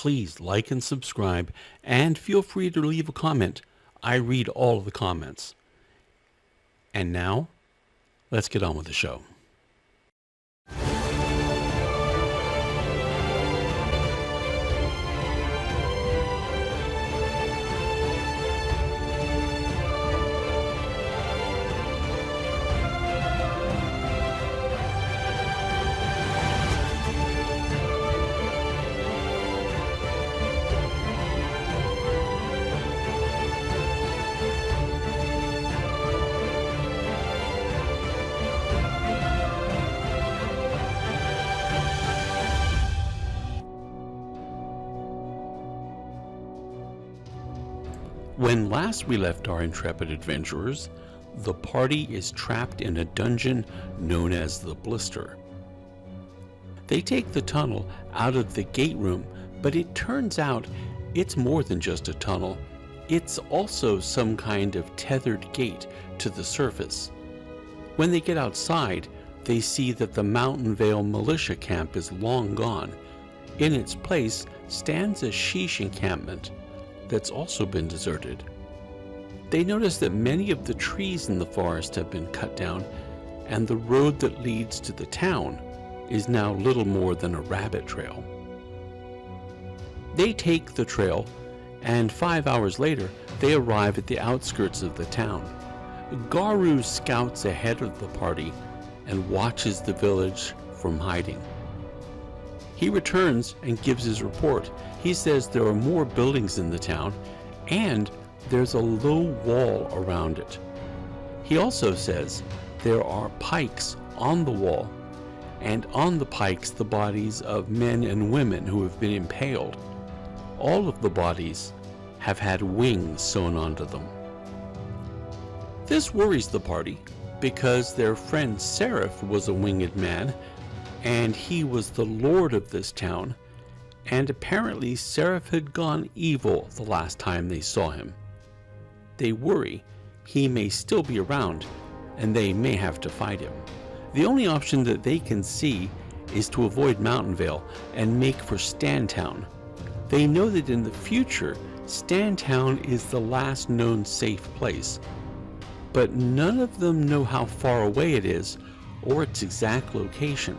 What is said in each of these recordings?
Please like and subscribe, and feel free to leave a comment. I read all of the comments. And now, let's get on with the show. When last we left our intrepid adventurers, the party is trapped in a dungeon known as the Blister. They take the tunnel out of the gate room, but it turns out it's more than just a tunnel. It's also some kind of tethered gate to the surface. When they get outside, they see that the Mountain Vale militia camp is long gone. In its place stands a sheesh encampment that's also been deserted. They notice that many of the trees in the forest have been cut down, and the road that leads to the town is now little more than a rabbit trail. They take the trail, and 5 hours later, they arrive at the outskirts of the town. Garu scouts ahead of the party and watches the village from hiding. He returns and gives his report. He says there are more buildings in the town, and there's a low wall around it. He also says there are pikes on the wall, and on the pikes the bodies of men and women who have been impaled. All of the bodies have had wings sewn onto them. This worries the party because their friend Seraph was a winged man, and he was the lord of this town, and apparently Seraph had gone evil the last time they saw him. They worry he may still be around, and they may have to fight him. The only option that they can see is to avoid Mountain Vale and make for Stantown. They know that in the future, Stantown is the last known safe place, but none of them know how far away it is or its exact location.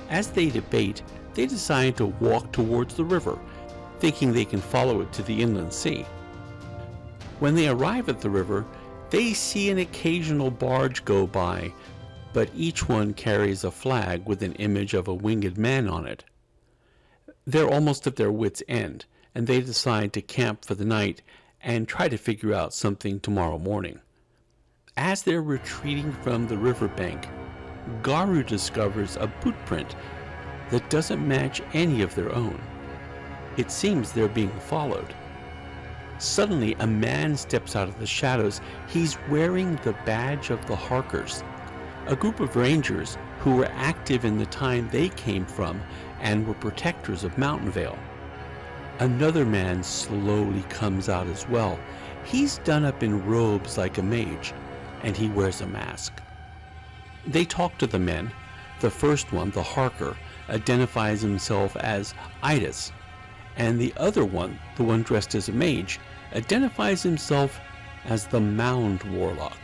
As they debate, they decide to walk towards the river, thinking they can follow it to the inland sea. When they arrive at the river, they see an occasional barge go by, but each one carries a flag with an image of a winged man on it. They're almost at their wits' end, and they decide to camp for the night and try to figure out something tomorrow morning. As they're retreating from the riverbank, Garu discovers a boot print that doesn't match any of their own. It seems they're being followed. Suddenly, a man steps out of the shadows. He's wearing the badge of the Harkers, a group of rangers who were active in the time they came from and were protectors of Mountain Vale. Another man slowly comes out as well. He's done up in robes like a mage, and he wears a mask. They talk to the men. The first one, the Harker, identifies himself as Idus, and the other one, the one dressed as a mage, identifies himself as the Mound Warlock.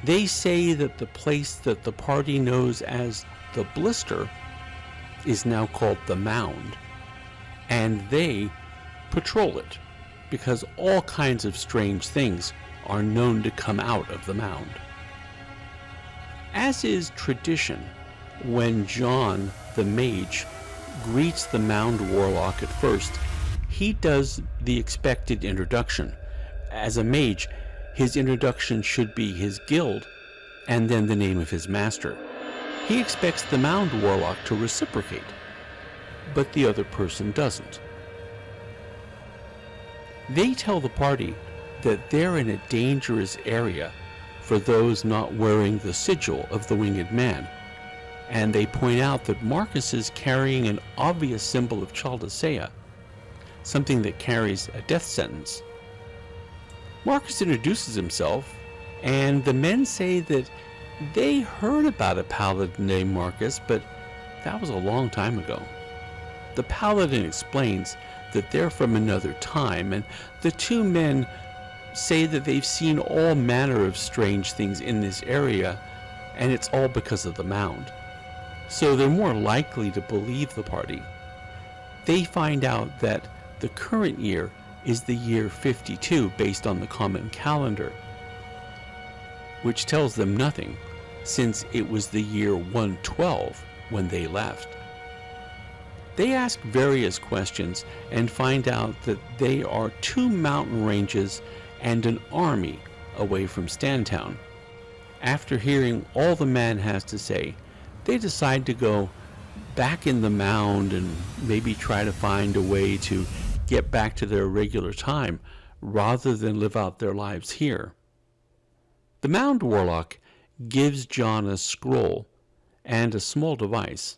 They say that the place that the party knows as the Blister is now called the Mound, and they patrol it because all kinds of strange things are known to come out of the mound. As is tradition, when John the mage greets the Mound Warlock at first, he does the expected introduction. As a mage, his introduction should be his guild and then the name of his master. He expects the Mound Warlock to reciprocate, but the other person doesn't. They tell the party that they're in a dangerous area for those not wearing the sigil of the winged man, and they point out that Marcus is carrying an obvious symbol of Chaldasea, something that carries a death sentence. Marcus introduces himself, and the men say that they heard about a paladin named Marcus, but that was a long time ago. The paladin explains that they're from another time, and the two men say that they've seen all manner of strange things in this area, and it's all because of the mound. So they're more likely to believe the party. They find out that the current year is the year 52 based on the common calendar, which tells them nothing, since it was the year 112 when they left. They ask various questions and find out that they are 2 mountain ranges and an army away from Stantown. After hearing all the man has to say, they decide to go back in the mound and maybe try to find a way to get back to their regular time rather than live out their lives here. The mound warlock gives John a scroll and a small device.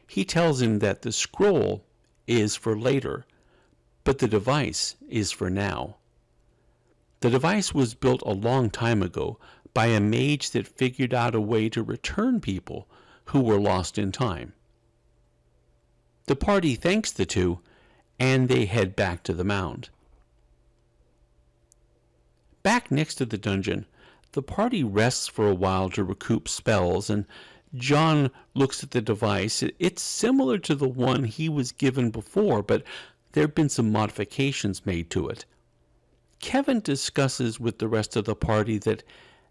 He tells him that the scroll is for later, but the device is for now. The device was built a long time ago by a mage that figured out a way to return people who were lost in time. The party thanks the two, and they head back to the mound. Back next to the dungeon, the party rests for a while to recoup spells, and John looks at the device. It's similar to the one he was given before, but there have been some modifications made to it. Kevin discusses with the rest of the party that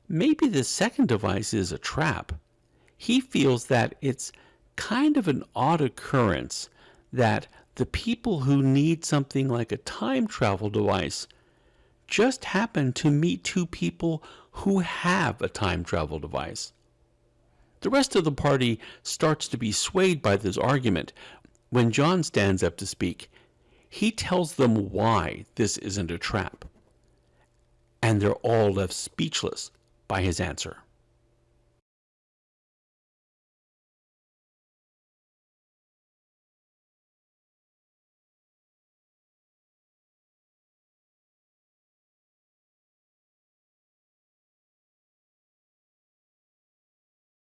maybe the second device is a trap. He feels that it's kind of an odd occurrence that the people who need something like a time travel device just happen to meet 2 people who have a time travel device. The rest of the party starts to be swayed by this argument. When John stands up to speak, he tells them why this isn't a trap, and they're all left speechless by his answer.